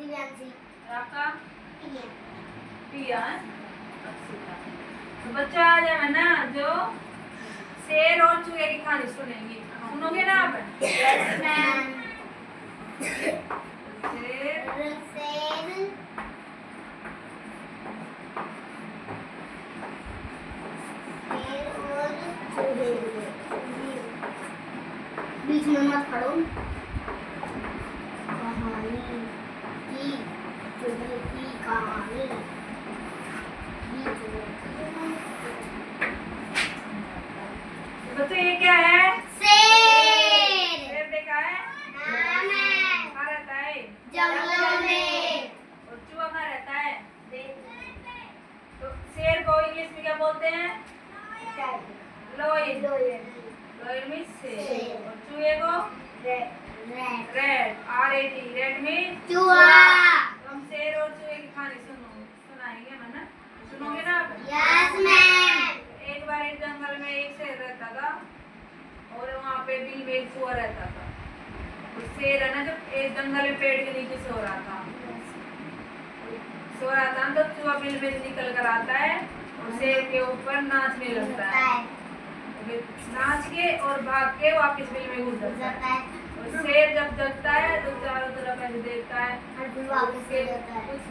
आपका पिया है। तो बच्चों आज है ना जो शेर और चूहे की कहानी सुनेंगे, सुनोगे ना आप? Yes ma'am. बीच में मत पढ़ो। कहानी की चूहे की कहानी। बच्चों ये क्या है? शेर। शेर देखा है? हाँ मैम। कहाँ रहता है? जंगलों में। और चूहा कहाँ रहता है? तो शेर को इंग्लिश में क्या बोलते हैं? लोयन। लोयन मीन्स शेर। और चूहे को रेड, RAD, रेड मीन्स चूहा। तो हम शेर और चूहे की कहानी सुनाएंगे है ना? सुनोगे ना आप? Yes ma'am. एक बार एक जंगल में एक शेर रहता था और वहाँ पे बिल में एक चूहा रहता था। और शेर है ना जब एक जंगल में पेड़ के नीचे सो रहा था तो चूहा बिल में से निकल कर आता है और शेर के ऊपर नाचने लगता है। नाच के और भाग के वापस बिल में घुस जाता है। और शेर जब जगता है तो चारों तरफ ऐसे देखता है, कुछ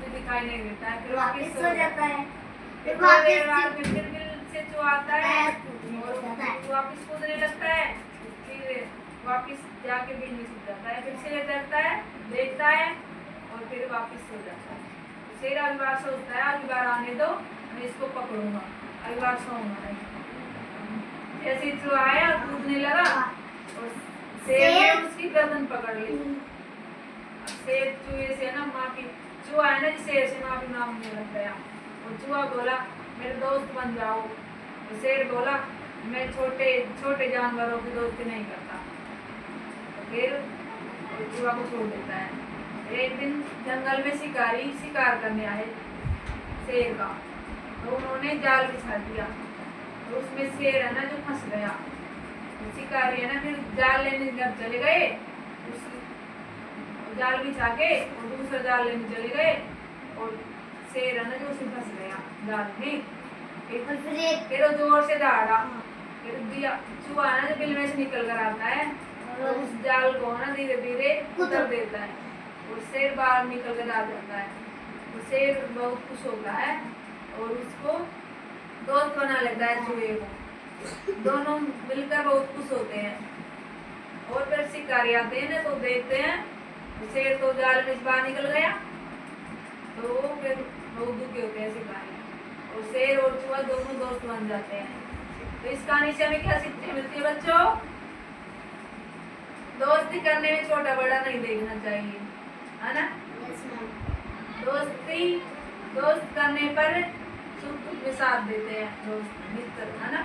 भी दिखाई नहीं देता है। फिर वापस सो जाता है। फिर बिल से चूहा आता है और वापस कूदने लगता है। फिर वापस जाके बिल में छुप जाता है। फिर शेर जगता है, देखता है और फिर वापस सो जाता है। शेर अगली बार सोचता है अगली बार आने दो, मैं इसको पकड़ूंगा, अगली बार सोऊंगा नहीं। जैसे चूहा आया कूदने लगा और शेर ने उसकी गर्दन पकड़ ली। शेर चूहे से ना माफी, चूहा है ना शेर से माफी मांगने लग गया और चूहा बोला मेरे दोस्त बन जाओ। और शेर बोला मैं छोटे छोटे जानवरों की दोस्ती नहीं करता। तो फिर चूहा को छोड़ देता है। एक दिन जंगल में शिकारी शिकार करने आए शेर का, तो उन्होंने जाल बिछा दिया तो उसमें शेर है ना जो फंस गया। तो शिकारी है ना फिर जाल लेने जब चले गए, जाल बिछा के और दूसरा जाल लेने चले गए और शेर है ना जो उसमें फंस गया जाल में। फिर वो जोर से दौड़ा, फिर चूहा है ना जो बिल में से निकल कर आता है तो उस जाल को ना धीरे धीरे उतर देता है और शेर बाहर निकल कर आ जाता है। तो शेर बहुत खुश होता है और उसको दोस्त बना लेता है चूहे को। दोनों मिलकर बहुत खुश होते हैं। और फिर शिकारी आते हैं ना तो देखते हैं शेर तो जाल में से बाहर निकल गया, तो फिर बहुत दुखी होते हैं शिकारी। और शेर और चूहा दोनों दोस्त बन जाते हैं। तो इस कहानी से हमें क्या सीखने मिलती है बच्चों? दोस्ती करने में छोटा बड़ा नहीं देखना चाहिए, है ना? दोस्त करने पर सुख दुख में साथ देते हैं दोस्त मित्र, है ना?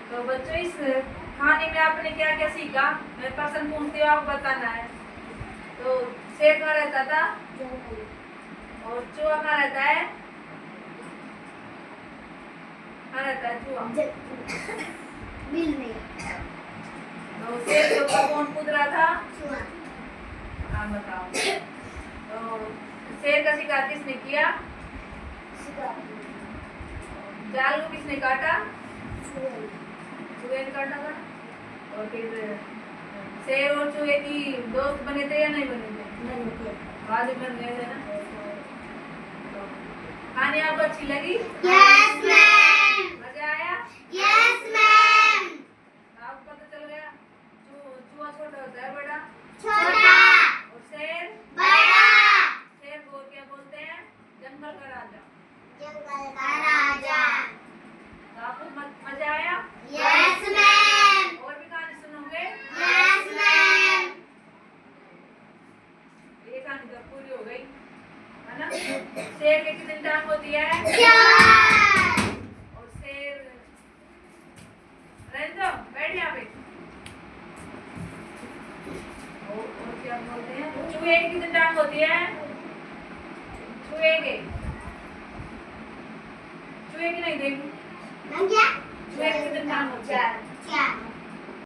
तो बच्चों इस कहानी में आपने क्या क्या सीखा? मैं प्रश्न पूछती हूँ, आपको बताना है। तो शेर कहाँ रहता था और चूहा कहाँ रहता है? कहाँ रहता है चूहा? बिल में। तो शेर के ऊपर कौन कूद रहा था? चूहा। हाँ बताओ। तो शेर का शिकार किसने किया? जाल को किसने काटा? चूहे ने काटा था। और फिर शेर और चूहे की दोस्त बने थे या नहीं बने थे? बाद में बन गए थे ना। कहानी आपको अच्छी लगी? Yes ma'am. मजा आया? Yes ma'am. आपको पता चल गया चूहा छोटा होता है बड़ा, छोटा और शेर बड़ा। शेर को क्या बोलते हैं? जंगल का राजा। जंगल का राजा। तो आपको मजा आया? Yes ma'am. और भी कहानी सुनोगे? Yes ma'am. ये कहानी तो पूरी हो गई, है ना? शेर के कितनी टांग होती है? 4। और शेर रेंजो बैठ यहाँ पे। और क्या बोलते हैं? चूहे की कितनी टांग होती है? चूहे की नहीं देखी। क्या? चूहे की कितनी टांग होती है? 4।